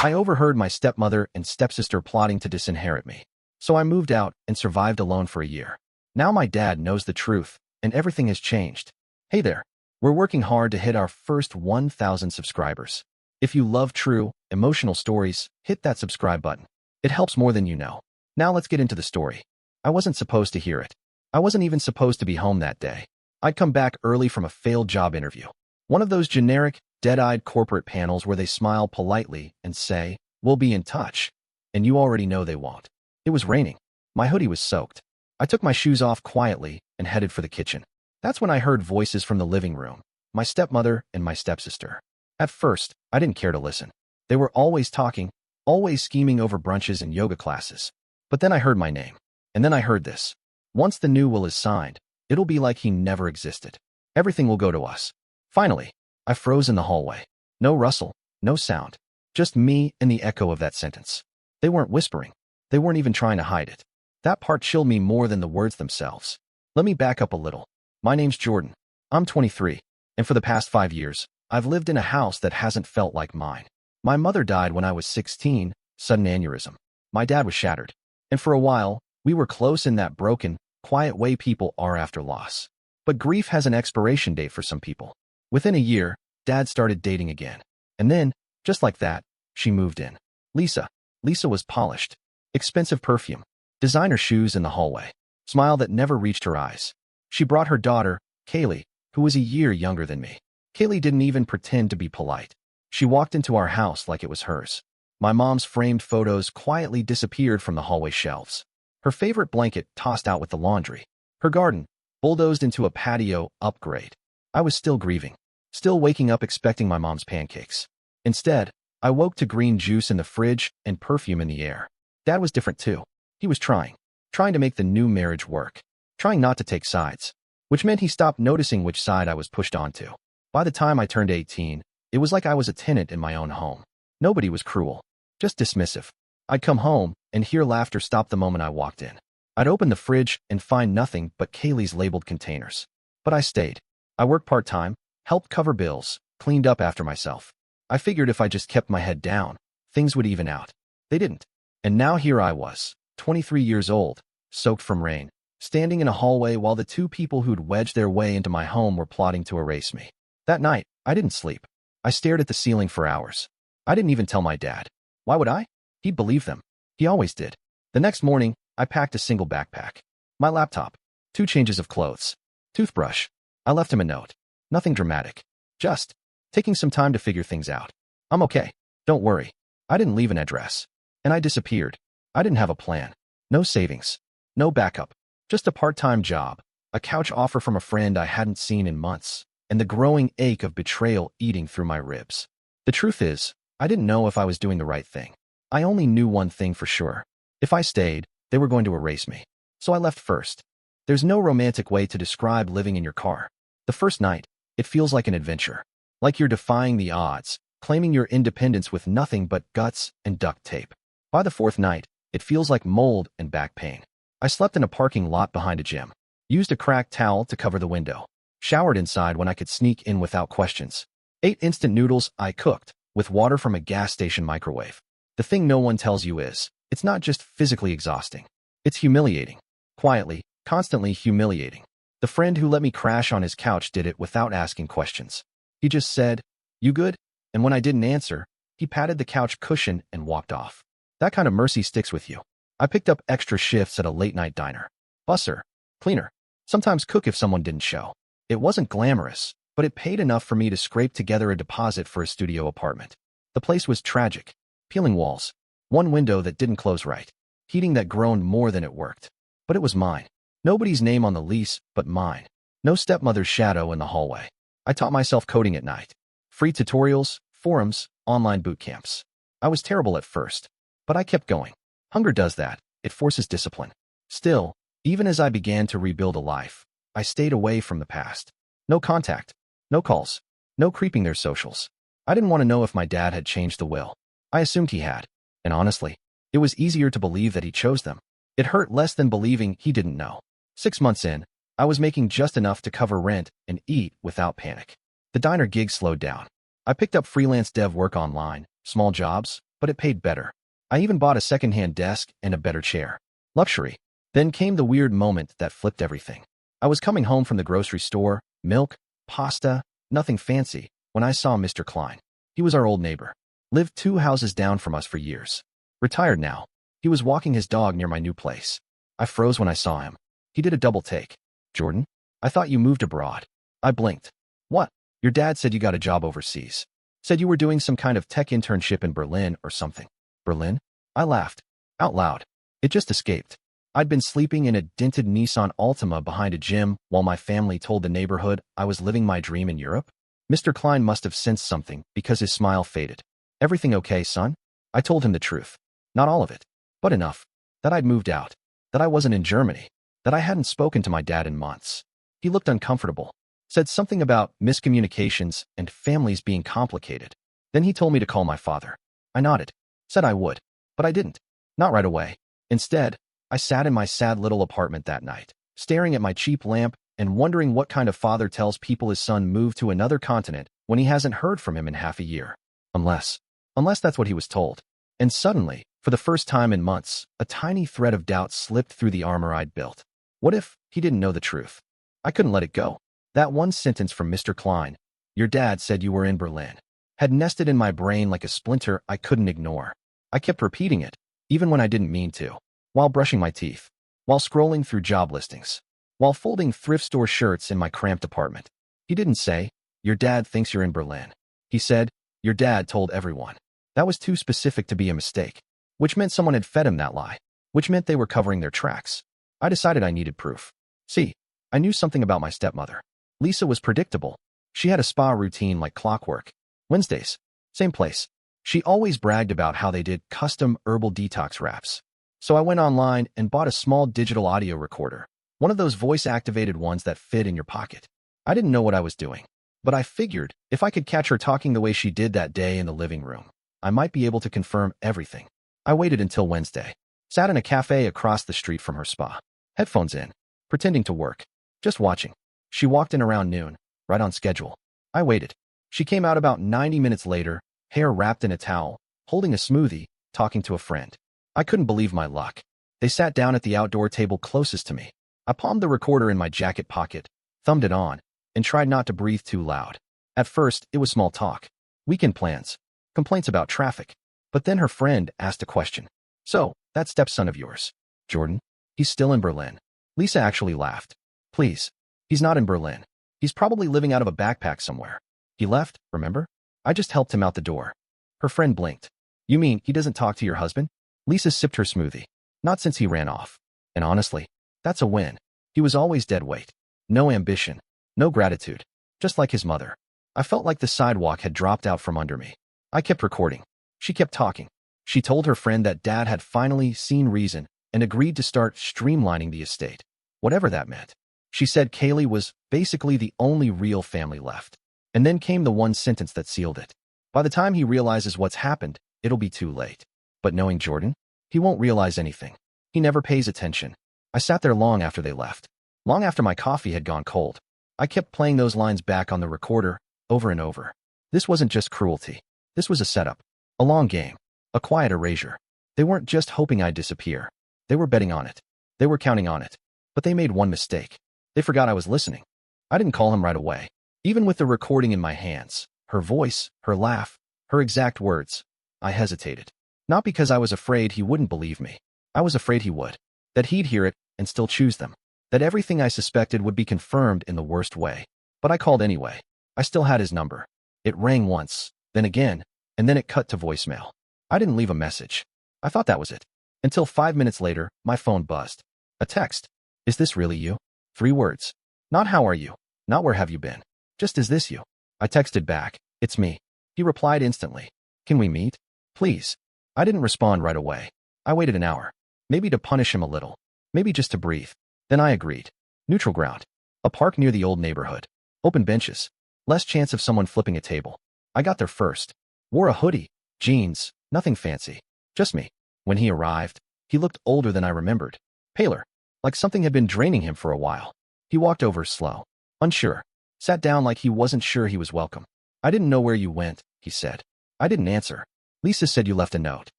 I overheard my stepmother and stepsister plotting to disinherit me. So I moved out and survived alone for a year. Now my dad knows the truth, and everything has changed. Hey there. We're working hard to hit our first 1,000 subscribers. If you love true, emotional stories, hit that subscribe button. It helps more than you know. Now let's get into the story. I wasn't supposed to hear it. I wasn't even supposed to be home that day. I'd come back early from a failed job interview. One of those generic, dead-eyed corporate panels where they smile politely and say, "We'll be in touch." And you already know they won't. It was raining. My hoodie was soaked. I took my shoes off quietly and headed for the kitchen. That's when I heard voices from the living room, my stepmother and my stepsister. At first, I didn't care to listen. They were always talking, always scheming over brunches and yoga classes. But then I heard my name. And then I heard this. Once the new will is signed, it'll be like he never existed. Everything will go to us. Finally, I froze in the hallway. No rustle, no sound. Just me and the echo of that sentence. They weren't whispering. They weren't even trying to hide it. That part chilled me more than the words themselves. Let me back up a little. My name's Jordan. I'm 23. And for the past 5 years, I've lived in a house that hasn't felt like mine. My mother died when I was 16, sudden aneurysm. My dad was shattered. And for a while, we were close in that broken, quiet way people are after loss. But grief has an expiration date for some people. Within a year, Dad started dating again. And then, just like that, she moved in. Lisa. Lisa was polished. Expensive perfume. Designer shoes in the hallway. Smile that never reached her eyes. She brought her daughter, Kaylee, who was a year younger than me. Kaylee didn't even pretend to be polite. She walked into our house like it was hers. My mom's framed photos quietly disappeared from the hallway shelves. Her favorite blanket tossed out with the laundry. Her garden bulldozed into a patio upgrade. I was still grieving. Still waking up expecting my mom's pancakes. Instead, I woke to green juice in the fridge and perfume in the air. Dad was different too. He was trying to make the new marriage work. Trying not to take sides. Which meant he stopped noticing which side I was pushed onto. By the time I turned 18, it was like I was a tenant in my own home. Nobody was cruel. Just dismissive. I'd come home and hear laughter stop the moment I walked in. I'd open the fridge and find nothing but Kaylee's labeled containers. But I stayed. I worked part-time, helped cover bills, cleaned up after myself. I figured if I just kept my head down, things would even out. They didn't. And now here I was, 23 years old, soaked from rain, standing in a hallway while the two people who'd wedged their way into my home were plotting to erase me. That night, I didn't sleep. I stared at the ceiling for hours. I didn't even tell my dad. Why would I? He'd believe them. He always did. The next morning, I packed a single backpack. My laptop. 2 changes of clothes. Toothbrush. I left him a note. Nothing dramatic. Just taking some time to figure things out. I'm okay. Don't worry. I didn't leave an address. And I disappeared. I didn't have a plan. No savings. No backup. Just a part-time job. A couch offer from a friend I hadn't seen in months. And the growing ache of betrayal eating through my ribs. The truth is, I didn't know if I was doing the right thing. I only knew one thing for sure. If I stayed, they were going to erase me. So I left first. There's no romantic way to describe living in your car. The first night, it feels like an adventure. Like you're defying the odds, claiming your independence with nothing but guts and duct tape. By the 4th night, it feels like mold and back pain. I slept in a parking lot behind a gym. Used a cracked towel to cover the window. Showered inside when I could sneak in without questions. Ate instant noodles I cooked, with water from a gas station microwave. The thing no one tells you is, it's not just physically exhausting. It's humiliating. Quietly, constantly humiliating. The friend who let me crash on his couch did it without asking questions. He just said, "You good?" And when I didn't answer, he patted the couch cushion and walked off. That kind of mercy sticks with you. I picked up extra shifts at a late-night diner. Busser, cleaner, sometimes cook if someone didn't show. It wasn't glamorous, but it paid enough for me to scrape together a deposit for a studio apartment. The place was tragic. Peeling walls. One window that didn't close right. Heating that groaned more than it worked. But it was mine. Nobody's name on the lease, but mine. No stepmother's shadow in the hallway. I taught myself coding at night. Free tutorials, forums, online boot camps. I was terrible at first, but I kept going. Hunger does that. It forces discipline. Still, even as I began to rebuild a life, I stayed away from the past. No contact. No calls. No creeping their socials. I didn't want to know if my dad had changed the will. I assumed he had. And honestly, it was easier to believe that he chose them. It hurt less than believing he didn't know. 6 months in, I was making just enough to cover rent and eat without panic. The diner gig slowed down. I picked up freelance dev work online, small jobs, but it paid better. I even bought a second-hand desk and a better chair. Luxury. Then came the weird moment that flipped everything. I was coming home from the grocery store, milk, pasta, nothing fancy, when I saw Mr. Klein. He was our old neighbor. Lived 2 houses down from us for years. Retired now. He was walking his dog near my new place. I froze when I saw him. He did a double take. Jordan? I thought you moved abroad. I blinked. What? Your dad said you got a job overseas. Said you were doing some kind of tech internship in Berlin or something. Berlin? I laughed. Out loud. It just escaped. I'd been sleeping in a dented Nissan Altima behind a gym while my family told the neighborhood I was living my dream in Europe. Mr. Klein must have sensed something because his smile faded. Everything okay, son? I told him the truth. Not all of it, but enough. That I'd moved out. That I wasn't in Germany. That I hadn't spoken to my dad in months. He looked uncomfortable. Said something about miscommunications and families being complicated. Then he told me to call my father. I nodded. Said I would. But I didn't. Not right away. Instead, I sat in my sad little apartment that night, staring at my cheap lamp and wondering what kind of father tells people his son moved to another continent when he hasn't heard from him in half a year. Unless that's what he was told. And suddenly, for the first time in months, a tiny thread of doubt slipped through the armor I'd built. What if he didn't know the truth? I couldn't let it go. That one sentence from Mr. Klein, your dad said you were in Berlin, had nested in my brain like a splinter I couldn't ignore. I kept repeating it, even when I didn't mean to. While brushing my teeth, while scrolling through job listings, while folding thrift store shirts in my cramped apartment. He didn't say, your dad thinks you're in Berlin. He said, your dad told everyone. That was too specific to be a mistake, which meant someone had fed him that lie, which meant they were covering their tracks. I decided I needed proof. See, I knew something about my stepmother. Lisa was predictable. She had a spa routine like clockwork. Wednesdays, same place. She always bragged about how they did custom herbal detox wraps. So I went online and bought a small digital audio recorder, one of those voice-activated ones that fit in your pocket. I didn't know what I was doing, but I figured if I could catch her talking the way she did that day in the living room, I might be able to confirm everything. I waited until Wednesday, sat in a cafe across the street from her spa, headphones in, pretending to work, just watching. She walked in around noon, right on schedule. I waited. She came out about 90 minutes later, hair wrapped in a towel, holding a smoothie, talking to a friend. I couldn't believe my luck. They sat down at the outdoor table closest to me. I palmed the recorder in my jacket pocket, thumbed it on, and tried not to breathe too loud. At first, it was small talk. Weekend plans. Complaints about traffic. But then her friend asked a question. So, that stepson of yours, Jordan, he's still in Berlin. Lisa actually laughed. Please. He's not in Berlin. He's probably living out of a backpack somewhere. He left, remember? I just helped him out the door. Her friend blinked. You mean he doesn't talk to your husband? Lisa sipped her smoothie. Not since he ran off. And honestly, that's a win. He was always dead weight. No ambition. No gratitude. Just like his mother. I felt like the sidewalk had dropped out from under me. I kept recording. She kept talking. She told her friend that dad had finally seen reason and agreed to start streamlining the estate. Whatever that meant. She said Kaylee was basically the only real family left. And then came the one sentence that sealed it. By the time he realizes what's happened, it'll be too late. But knowing Jordan, he won't realize anything. He never pays attention. I sat there long after they left. Long after my coffee had gone cold. I kept playing those lines back on the recorder, over and over. This wasn't just cruelty. This was a setup. A long game. A quiet erasure. They weren't just hoping I'd disappear. They were betting on it. They were counting on it. But they made one mistake. They forgot I was listening. I didn't call him right away. Even with the recording in my hands, her voice, her laugh, her exact words, I hesitated. Not because I was afraid he wouldn't believe me. I was afraid he would. That he'd hear it and still choose them. That everything I suspected would be confirmed in the worst way. But I called anyway. I still had his number. It rang once, then again, and then it cut to voicemail. I didn't leave a message. I thought that was it. Until 5 minutes later, my phone buzzed. A text. Is this really you? 3 words. Not how are you? Not where have you been? Just is this you? I texted back. It's me. He replied instantly. Can we meet? Please. I didn't respond right away. I waited an hour. Maybe to punish him a little. Maybe just to breathe. Then I agreed. Neutral ground. A park near the old neighborhood. Open benches. Less chance of someone flipping a table. I got there first. Wore a hoodie, jeans, nothing fancy. Just me. When he arrived, he looked older than I remembered. Paler. Like something had been draining him for a while. He walked over slow. Unsure. Sat down like he wasn't sure he was welcome. I didn't know where you went, he said. I didn't answer. Lisa said you left a note.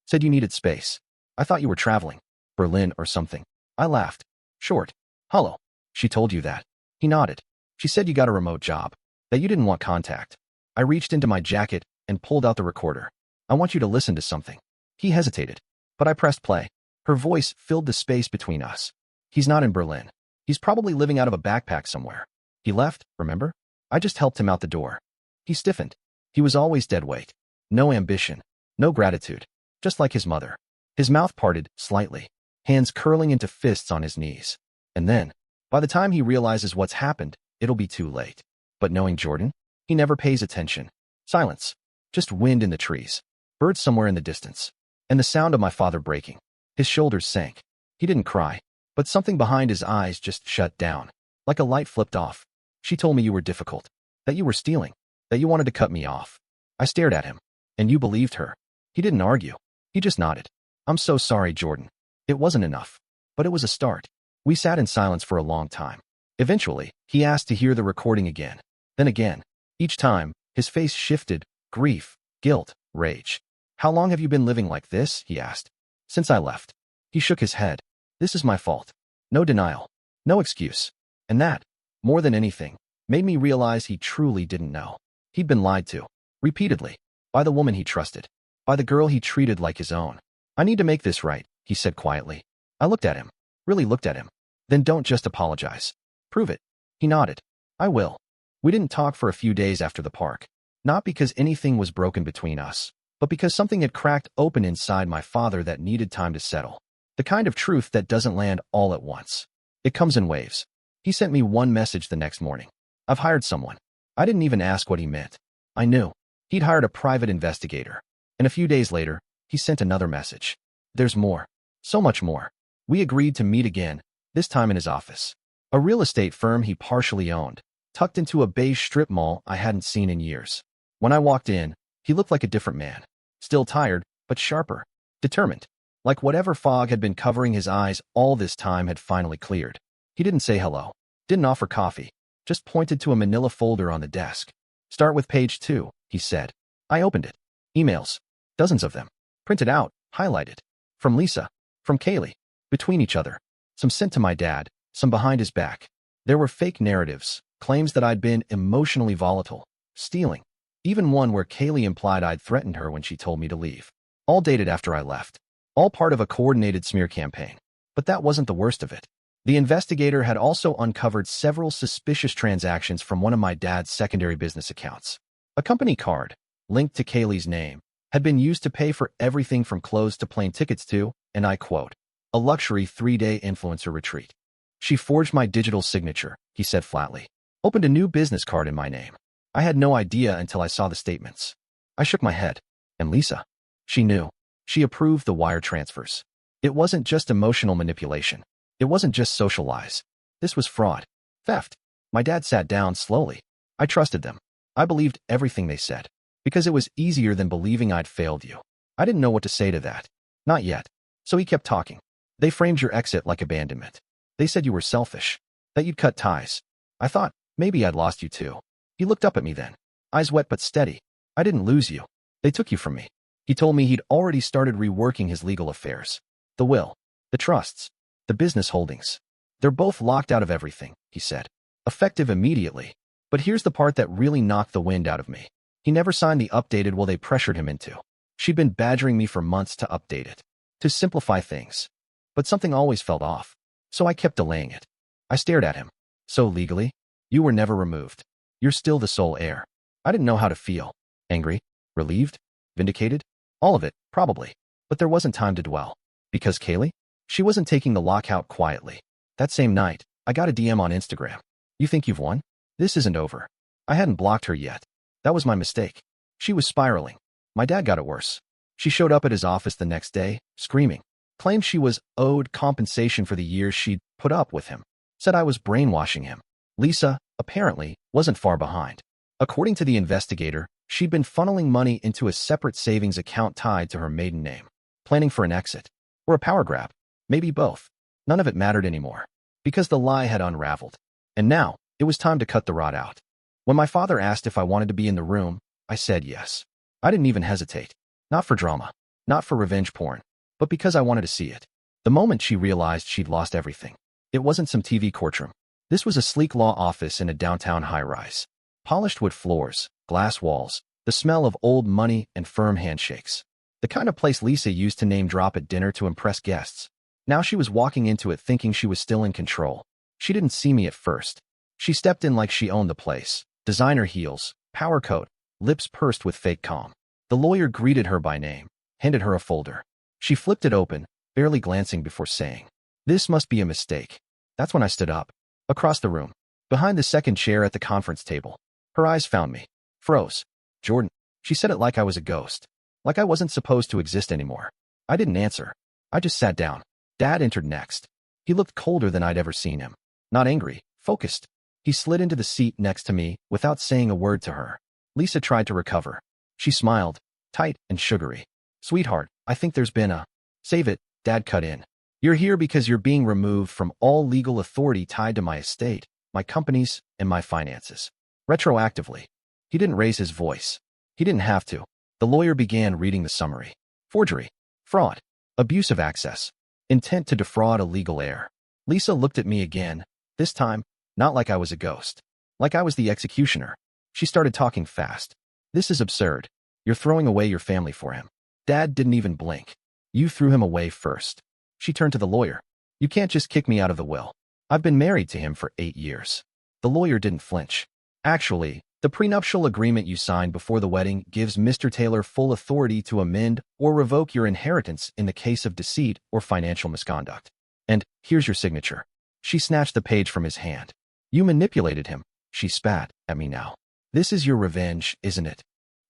Said you needed space. I thought you were traveling. Berlin or something. I laughed. Short. Hello. She told you that. He nodded. She said you got a remote job. That you didn't want contact. I reached into my jacket and pulled out the recorder. I want you to listen to something. He hesitated. But I pressed play. Her voice filled the space between us. He's not in Berlin. He's probably living out of a backpack somewhere. He left, remember? I just helped him out the door. He stiffened. He was always dead weight. No ambition. No gratitude. Just like his mother. His mouth parted slightly, hands curling into fists on his knees. And then, by the time he realizes what's happened, it'll be too late. But knowing Jordan, he never pays attention. Silence. Just wind in the trees. Birds somewhere in the distance. And the sound of my father breaking. His shoulders sank. He didn't cry, but something behind his eyes just shut down. Like a light flipped off. She told me you were difficult. That you were stealing. That you wanted to cut me off. I stared at him. And you believed her. He didn't argue. He just nodded. I'm so sorry, Jordan. It wasn't enough. But it was a start. We sat in silence for a long time. Eventually, he asked to hear the recording again. Then again. Each time, his face shifted. Grief, guilt, rage. How long have you been living like this? He asked. Since I left. He shook his head. This is my fault. No denial. No excuse. And that, more than anything, made me realize he truly didn't know. He'd been lied to. Repeatedly. By the woman he trusted. By the girl he treated like his own. I need to make this right, he said quietly. I looked at him. Really looked at him. Then don't just apologize. Prove it. He nodded. I will. We didn't talk for a few days after the park. Not because anything was broken between us, but because something had cracked open inside my father that needed time to settle. The kind of truth that doesn't land all at once. It comes in waves. He sent me one message the next morning. I've hired someone. I didn't even ask what he meant. I knew. He'd hired a private investigator. And a few days later, he sent another message. There's more. So much more. We agreed to meet again, this time in his office. A real estate firm he partially owned, tucked into a beige strip mall I hadn't seen in years. When I walked in, he looked like a different man. Still tired, but sharper. Determined. Like whatever fog had been covering his eyes all this time had finally cleared. He didn't say hello. Didn't offer coffee. Just pointed to a manila folder on the desk. Start with page 2, he said. I opened it. Emails. Dozens of them. Printed out, highlighted. From Lisa. From Kaylee. Between each other. Some sent to my dad, some behind his back. There were fake narratives, claims that I'd been emotionally volatile, stealing. Even one where Kaylee implied I'd threatened her when she told me to leave. All dated after I left. All part of a coordinated smear campaign. But that wasn't the worst of it. The investigator had also uncovered several suspicious transactions from one of my dad's secondary business accounts. A company card, linked to Kaylee's name, had been used to pay for everything from clothes to plane tickets to, and I quote, a luxury 3-day influencer retreat. She forged my digital signature, he said flatly. Opened a new business card in my name. I had no idea until I saw the statements. I shook my head. And Lisa? She knew. She approved the wire transfers. It wasn't just emotional manipulation. It wasn't just social lies. This was fraud. Theft. My dad sat down slowly. I trusted them. I believed everything they said. Because it was easier than believing I'd failed you. I didn't know what to say to that. Not yet. So he kept talking. They framed your exit like abandonment. They said you were selfish. That you'd cut ties. I thought, maybe I'd lost you too. He looked up at me then. Eyes wet but steady. I didn't lose you. They took you from me. He told me he'd already started reworking his legal affairs. The will. The trusts. The business holdings. They're both locked out of everything, he said. Effective immediately. But here's the part that really knocked the wind out of me. He never signed the updated will they pressured him into. She'd been badgering me for months to update it. To simplify things. But something always felt off. So I kept delaying it. I stared at him. So legally? You were never removed. You're still the sole heir. I didn't know how to feel. Angry? Relieved? Vindicated? All of it, probably. But there wasn't time to dwell. Because Kaylee? She wasn't taking the lockout quietly. That same night, I got a DM on Instagram. You think you've won? This isn't over. I hadn't blocked her yet. That was my mistake. She was spiraling. My dad got it worse. She showed up at his office the next day, screaming. Claimed she was owed compensation for the years she'd put up with him. Said I was brainwashing him. Lisa, apparently, wasn't far behind. According to the investigator, she'd been funneling money into a separate savings account tied to her maiden name. Planning for an exit. Or a power grab. Maybe both. None of it mattered anymore. Because the lie had unraveled. And now, it was time to cut the rod out. When my father asked if I wanted to be in the room, I said yes. I didn't even hesitate. Not for drama. Not for revenge porn. But because I wanted to see it. The moment she realized she'd lost everything. It wasn't some TV courtroom. This was a sleek law office in a downtown high-rise. Polished wood floors, glass walls, the smell of old money and firm handshakes. The kind of place Lisa used to name-drop at dinner to impress guests. Now she was walking into it thinking she was still in control. She didn't see me at first. She stepped in like she owned the place. Designer heels, power coat, lips pursed with fake calm. The lawyer greeted her by name, handed her a folder. She flipped it open, barely glancing before saying, "This must be a mistake." That's when I stood up. Across the room, behind the second chair at the conference table. Her eyes found me. Froze. "Jordan." She said it like I was a ghost. Like I wasn't supposed to exist anymore. I didn't answer. I just sat down. Dad entered next. He looked colder than I'd ever seen him. Not angry, focused. He slid into the seat next to me without saying a word to her. Lisa tried to recover. She smiled, tight and sugary. "Sweetheart, I think there's been a..." "Save it," Dad cut in. "You're here because you're being removed from all legal authority tied to my estate, my companies, and my finances. Retroactively." He didn't raise his voice. He didn't have to. The lawyer began reading the summary. Forgery, fraud, abuse of access, intent to defraud a legal heir. Lisa looked at me again, this time, not like I was a ghost. Like I was the executioner. She started talking fast. "This is absurd. You're throwing away your family for him." Dad didn't even blink. "You threw him away first." She turned to the lawyer. "You can't just kick me out of the will. I've been married to him for 8 years. The lawyer didn't flinch. "Actually, the prenuptial agreement you signed before the wedding gives Mr. Taylor full authority to amend or revoke your inheritance in the case of deceit or financial misconduct. And here's your signature." She snatched the page from his hand. "You manipulated him." She spat at me now. "This is your revenge, isn't it?"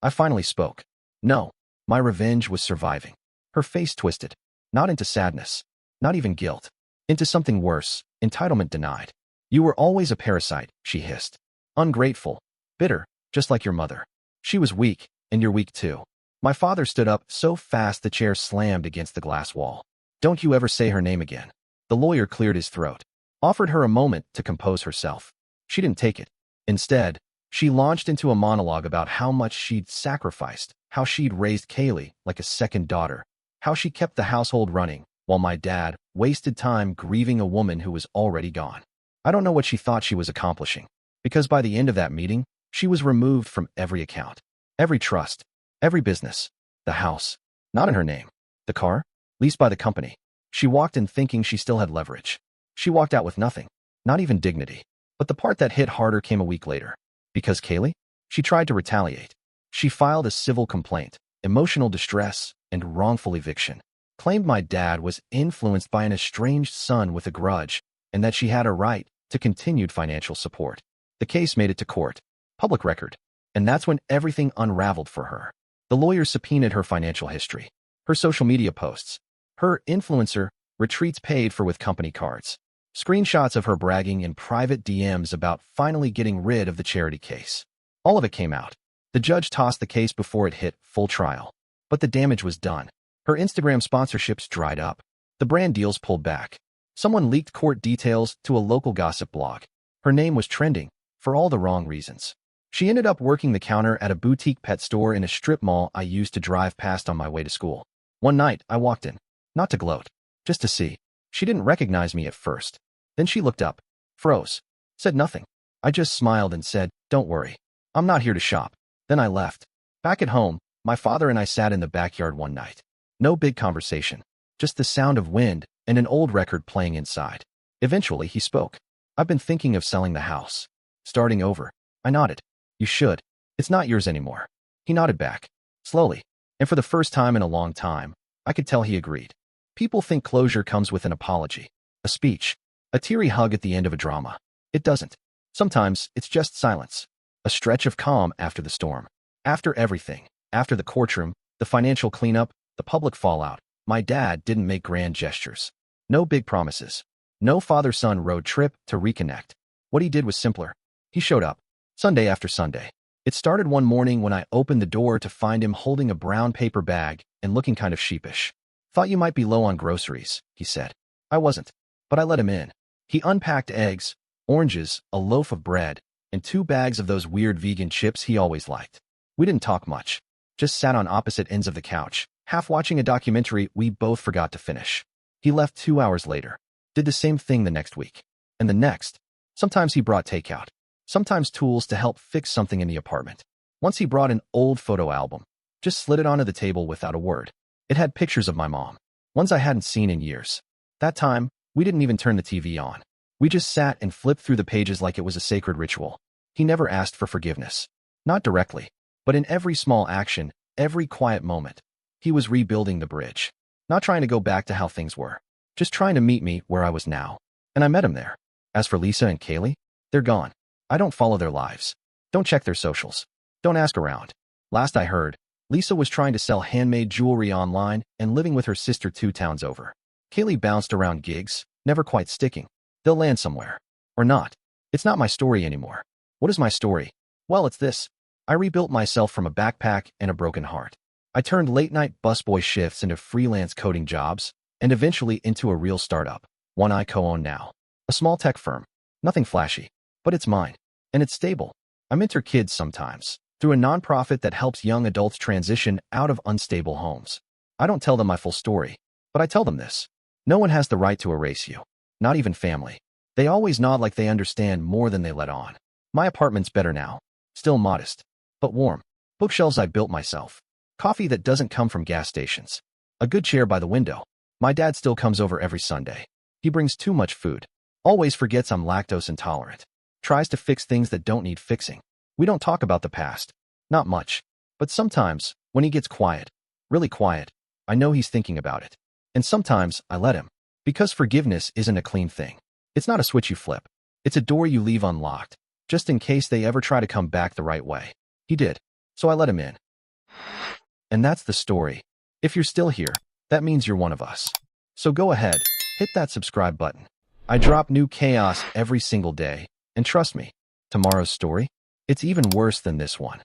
I finally spoke. "No, my revenge was surviving." Her face twisted. Not into sadness. Not even guilt. Into something worse, entitlement denied. "You were always a parasite," she hissed. "Ungrateful. Bitter, just like your mother. She was weak, and you're weak too." My father stood up so fast the chair slammed against the glass wall. "Don't you ever say her name again." The lawyer cleared his throat. Offered her a moment to compose herself. She didn't take it. Instead, she launched into a monologue about how much she'd sacrificed, how she'd raised Kaylee like a second daughter, how she kept the household running, while my dad wasted time grieving a woman who was already gone. I don't know what she thought she was accomplishing, because by the end of that meeting, she was removed from every account, every trust, every business, the house, not in her name, the car, leased by the company. She walked in thinking she still had leverage. She walked out with nothing, not even dignity. But the part that hit harder came a week later. Because Kaylee? She tried to retaliate. She filed a civil complaint, emotional distress, and wrongful eviction. Claimed my dad was influenced by an estranged son with a grudge, and that she had a right to continued financial support. The case made it to court. Public record. And that's when everything unraveled for her. The lawyer subpoenaed her financial history, her social media posts, her influencer retreats paid for with company cards, screenshots of her bragging in private DMs about finally getting rid of the charity case. All of it came out. The judge tossed the case before it hit full trial. But the damage was done. Her Instagram sponsorships dried up. The brand deals pulled back. Someone leaked court details to a local gossip blog. Her name was trending, for all the wrong reasons. She ended up working the counter at a boutique pet store in a strip mall I used to drive past on my way to school. One night, I walked in. Not to gloat. Just to see. She didn't recognize me at first. Then she looked up. Froze. Said nothing. I just smiled and said, "Don't worry. I'm not here to shop." Then I left. Back at home, my father and I sat in the backyard one night. No big conversation. Just the sound of wind and an old record playing inside. Eventually, he spoke. "I've been thinking of selling the house. Starting over." I nodded. "You should. It's not yours anymore." He nodded back. Slowly. And for the first time in a long time, I could tell he agreed. People think closure comes with an apology, a speech, a teary hug at the end of a drama. It doesn't. Sometimes it's just silence. A stretch of calm after the storm. After everything. After the courtroom, the financial cleanup, the public fallout. My dad didn't make grand gestures. No big promises. No father-son road trip to reconnect. What he did was simpler. He showed up. Sunday after Sunday. It started one morning when I opened the door to find him holding a brown paper bag and looking kind of sheepish. "Thought you might be low on groceries," he said. I wasn't, but I let him in. He unpacked eggs, oranges, a loaf of bread, and 2 bags of those weird vegan chips he always liked. We didn't talk much. just sat on opposite ends of the couch, half watching a documentary we both forgot to finish. He left 2 hours later. Did the same thing the next week. And the next. Sometimes he brought takeout. Sometimes tools to help fix something in the apartment. Once he brought an old photo album. Just slid it onto the table without a word. It had pictures of my mom. Ones I hadn't seen in years. That time, we didn't even turn the TV on. We just sat and flipped through the pages like it was a sacred ritual. He never asked for forgiveness. Not directly. But in every small action, every quiet moment, he was rebuilding the bridge. Not trying to go back to how things were. Just trying to meet me where I was now. And I met him there. As for Lisa and Kaylee, they're gone. I don't follow their lives. Don't check their socials. Don't ask around. Last I heard, Lisa was trying to sell handmade jewelry online and living with her sister 2 towns over. Kaylee bounced around gigs, never quite sticking. They'll land somewhere. Or not. It's not my story anymore. What is my story? Well, it's this. I rebuilt myself from a backpack and a broken heart. I turned late-night busboy shifts into freelance coding jobs, and eventually into a real startup, one I co-own now. A small tech firm. Nothing flashy. But it's mine. And it's stable. I mentor kids sometimes, through a nonprofit that helps young adults transition out of unstable homes. I don't tell them my full story, but I tell them this. No one has the right to erase you. Not even family. They always nod like they understand more than they let on. My apartment's better now. Still modest, but warm. Bookshelves I built myself. Coffee that doesn't come from gas stations. A good chair by the window. My dad still comes over every Sunday. He brings too much food. Always forgets I'm lactose intolerant. Tries to fix things that don't need fixing. We don't talk about the past. Not much. But sometimes, when he gets quiet, really quiet, I know he's thinking about it. And sometimes, I let him. Because forgiveness isn't a clean thing. It's not a switch you flip. It's a door you leave unlocked, just in case they ever try to come back the right way. He did. So I let him in. And that's the story. If you're still here, that means you're one of us. So go ahead, hit that subscribe button. I drop new chaos every single day, and trust me, tomorrow's story, it's even worse than this one.